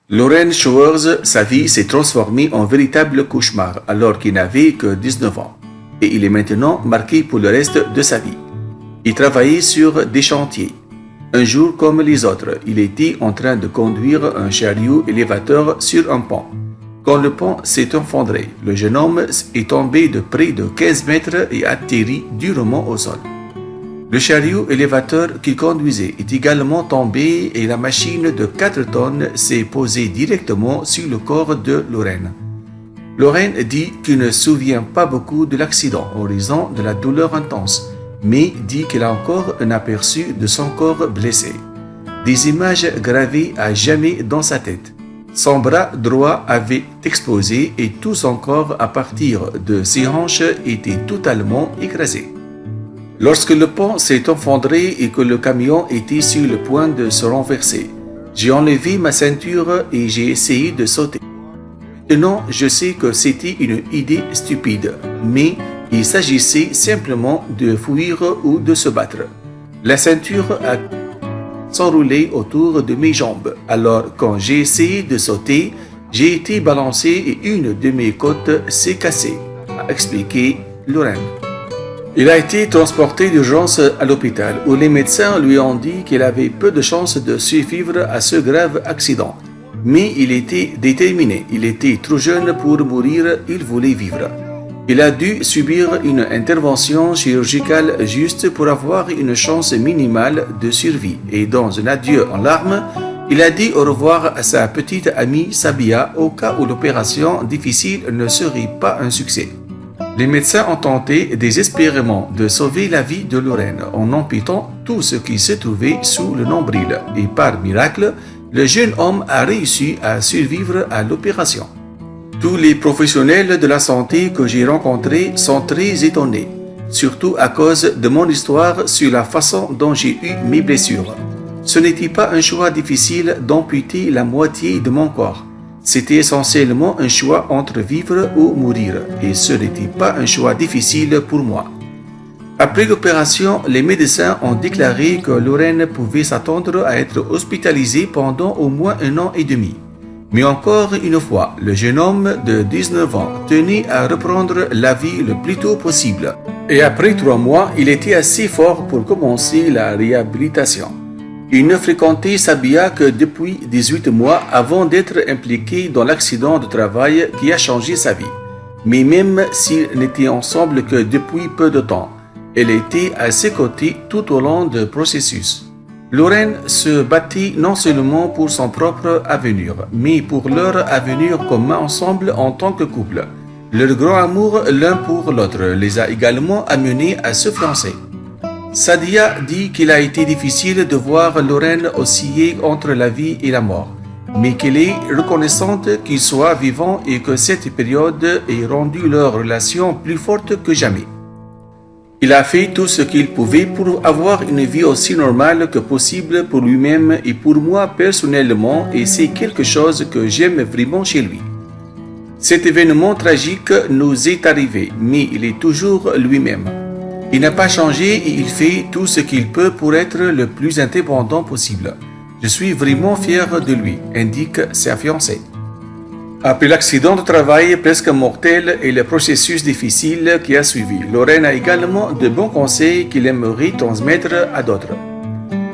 Lorraine Schwartz, sa vie s'est transformée en véritable cauchemar alors qu'il n'avait que 19 ans. Et il est maintenant marqué pour le reste de sa vie. Il travaillait sur des chantiers. Un jour comme les autres, il était en train de conduire un chariot élévateur sur un pont. Quand le pont s'est effondré, le jeune homme est tombé de près de 15 mètres et atterri durement au sol. Le chariot élévateur qu'il conduisait est également tombé et la machine de 4 tonnes s'est posée directement sur le corps de Lorraine. Lorraine dit qu'il ne se souvient pas beaucoup de l'accident en raison de la douleur intense, mais dit qu'elle a encore un aperçu de son corps blessé. Des images gravées à jamais dans sa tête. Son bras droit avait explosé et tout son corps à partir de ses hanches était totalement écrasé. Lorsque le pont s'est effondré et que le camion était sur le point de se renverser, j'ai enlevé ma ceinture et j'ai essayé de sauter. Maintenant, je sais que c'était une idée stupide, mais il s'agissait simplement de fuir ou de se battre. La ceinture a s'enroulé autour de mes jambes. Alors, quand j'ai essayé de sauter, j'ai été balancé et une de mes côtes s'est cassée, a expliqué Lorraine. Il a été transporté d'urgence à l'hôpital où les médecins lui ont dit qu'il avait peu de chances de survivre à ce grave accident. Mais il était déterminé, il était trop jeune pour mourir, il voulait vivre. Il a dû subir une intervention chirurgicale juste pour avoir une chance minimale de survie. Et dans un adieu en larmes, il a dit au revoir à sa petite amie Sabia au cas où l'opération difficile ne serait pas un succès. Les médecins ont tenté désespérément de sauver la vie de Lorraine en amputant tout ce qui se trouvait sous le nombril. Et par miracle, le jeune homme a réussi à survivre à l'opération. Tous les professionnels de la santé que j'ai rencontrés sont très étonnés, surtout à cause de mon histoire sur la façon dont j'ai eu mes blessures. Ce n'était pas un choix difficile d'amputer la moitié de mon corps. C'était essentiellement un choix entre vivre ou mourir, et ce n'était pas un choix difficile pour moi. Après l'opération, les médecins ont déclaré que Lorraine pouvait s'attendre à être hospitalisée pendant au moins 1 an et demi. Mais encore une fois, le jeune homme de 19 ans tenait à reprendre la vie le plus tôt possible. Et après 3 mois, il était assez fort pour commencer la réhabilitation. Il ne fréquentait Sabia que depuis 18 mois avant d'être impliqué dans l'accident de travail qui a changé sa vie. Mais même s'ils n'étaient ensemble que depuis peu de temps, elle était à ses côtés tout au long du processus. Lorraine se battit non seulement pour son propre avenir, mais pour leur avenir commun ensemble en tant que couple. Leur grand amour l'un pour l'autre les a également amenés à se fiancer. Sadia dit qu'il a été difficile de voir Lorraine osciller entre la vie et la mort, mais qu'elle est reconnaissante qu'il soit vivant et que cette période ait rendu leur relation plus forte que jamais. Il a fait tout ce qu'il pouvait pour avoir une vie aussi normale que possible pour lui-même et pour moi personnellement, et c'est quelque chose que j'aime vraiment chez lui. Cet événement tragique nous est arrivé, mais il est toujours lui-même. Il n'a pas changé et il fait tout ce qu'il peut pour être le plus indépendant possible. Je suis vraiment fier de lui, indique sa fiancée. Après l'accident de travail presque mortel et le processus difficile qui a suivi, Lorraine a également de bons conseils qu'il aimerait transmettre à d'autres.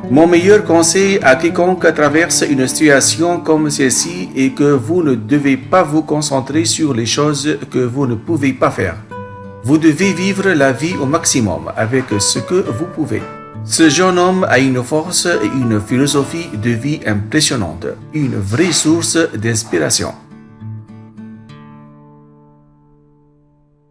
Mon meilleur conseil à quiconque traverse une situation comme celle-ci est que vous ne devez pas vous concentrer sur les choses que vous ne pouvez pas faire. Vous devez vivre la vie au maximum avec ce que vous pouvez. Ce jeune homme a une force et une philosophie de vie impressionnante, une vraie source d'inspiration.